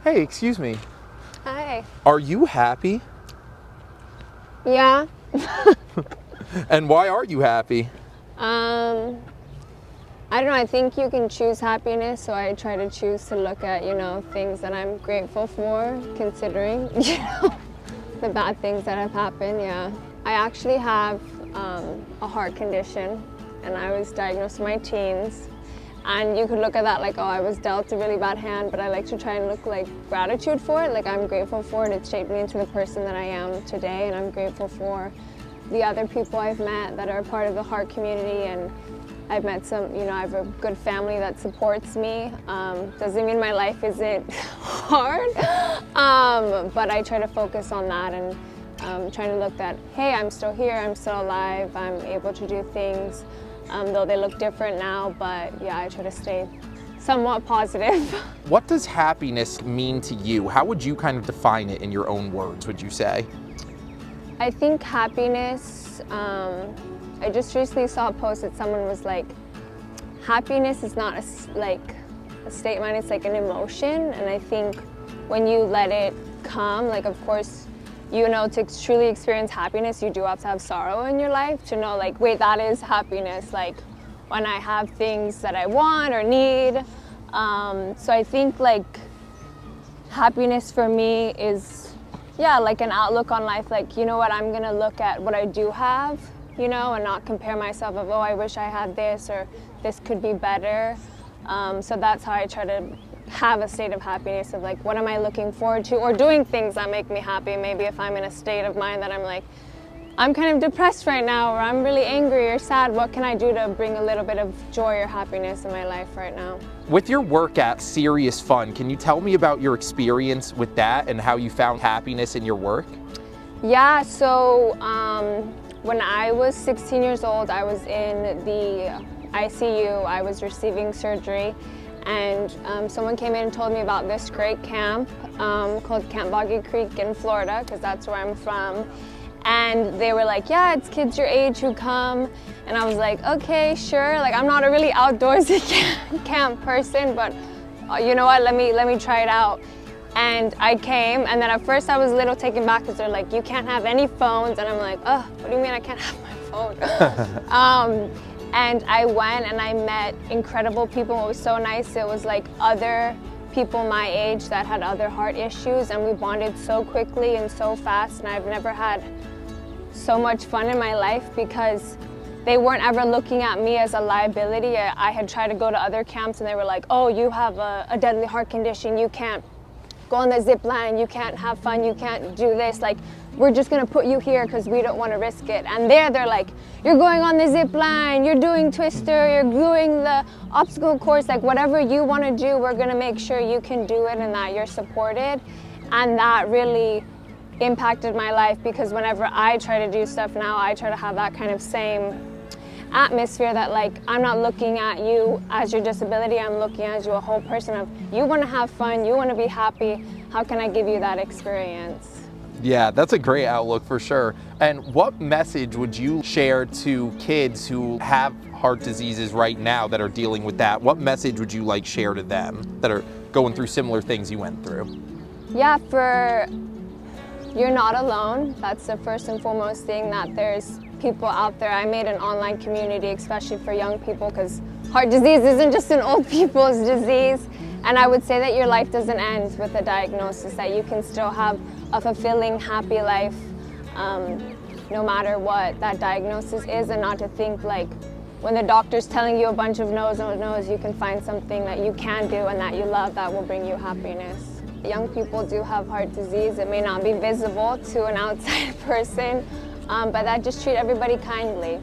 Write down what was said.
Hey, excuse me. Hi. Are you happy? Yeah. And why are you happy? I don't know, I think you can choose happiness, so I try to choose to look at, things that I'm grateful for, considering, the bad things that have happened, yeah. I actually have a heart condition, and I was diagnosed in my teens. And you could look at that like, oh, I was dealt a really bad hand, but I like to try and look like gratitude for it. Like, I'm grateful for it. It shaped me into the person that I am today, and I'm grateful for the other people I've met that are part of the heart community. And I've met some, I have a good family that supports me. Doesn't mean my life isn't hard, but I try to focus on that and trying to look at, hey, I'm still here, I'm still alive, I'm able to do things. Though they look different now, but yeah, I try to stay somewhat positive. What does happiness mean to you? How would you kind of define it in your own words, would you say? I think happiness, I just recently saw a post that someone was like, happiness is not a state of mind, it's like an emotion. And I think when you let it come, like, of course, to truly experience happiness, you do have to have sorrow in your life to know, like, wait, that is happiness, like when I have things that I want or need. So I think like happiness for me is, like an outlook on life, like, you know what, I'm gonna look at what I do have, and not compare myself of, oh, I wish I had this or this could be better. So that's how I try to have a state of happiness of like, what am I looking forward to, or doing things that make me happy. Maybe if I'm in a state of mind that I'm like, I'm kind of depressed right now, or I'm really angry or sad, what can I do to bring a little bit of joy or happiness in my life right now? With your work at Serious Fun, can you tell me about your experience with that and how you found happiness in your work? Yeah, so when I was 16 years old, I was in the ICU, I was receiving surgery, and someone came in and told me about this great camp called Camp Boggy Creek in Florida, because that's where I'm from. And they were like, yeah, it's kids your age who come. And I was like, okay, sure. Like, I'm not a really outdoorsy camp person, but you know what, let me try it out. And I came, and then at first I was a little taken back because they're like, you can't have any phones. And I'm like, oh, what do you mean I can't have my phone? And I went and I met incredible people. It was so nice. It was like other people my age that had other heart issues, and we bonded so quickly and so fast. And I've never had so much fun in my life because they weren't ever looking at me as a liability. I had tried to go to other camps and they were like, oh, you have a deadly heart condition, you can't go on the zip line, you can't have fun, you can't do this, like, we're just gonna put you here because we don't want to risk it. And they're like, you're going on the zip line, you're doing Twister, you're doing the obstacle course, like whatever you want to do, we're gonna make sure you can do it and that you're supported. And that really impacted my life, because whenever I try to do stuff now, I try to have that kind of same atmosphere, that like, I'm not looking at you as your disability, I'm looking at you a whole person of, you want to have fun, you want to be happy, how can I give you that experience? Yeah, that's a great outlook for sure. And what message would you share to kids who have heart diseases right now that are dealing with that? What message would you like share to them that are going through similar things you went through? Yeah, you're not alone. That's the first and foremost thing, that there's people out there. I made an online community, especially for young people, because heart disease isn't just an old people's disease. And I would say that your life doesn't end with a diagnosis, that you can still have a fulfilling, happy life, no matter what that diagnosis is, and not to think like, when the doctor's telling you a bunch of no's, you can find something that you can do and that you love that will bring you happiness. Young people do have heart disease. It may not be visible to an outside person, but that just treat everybody kindly,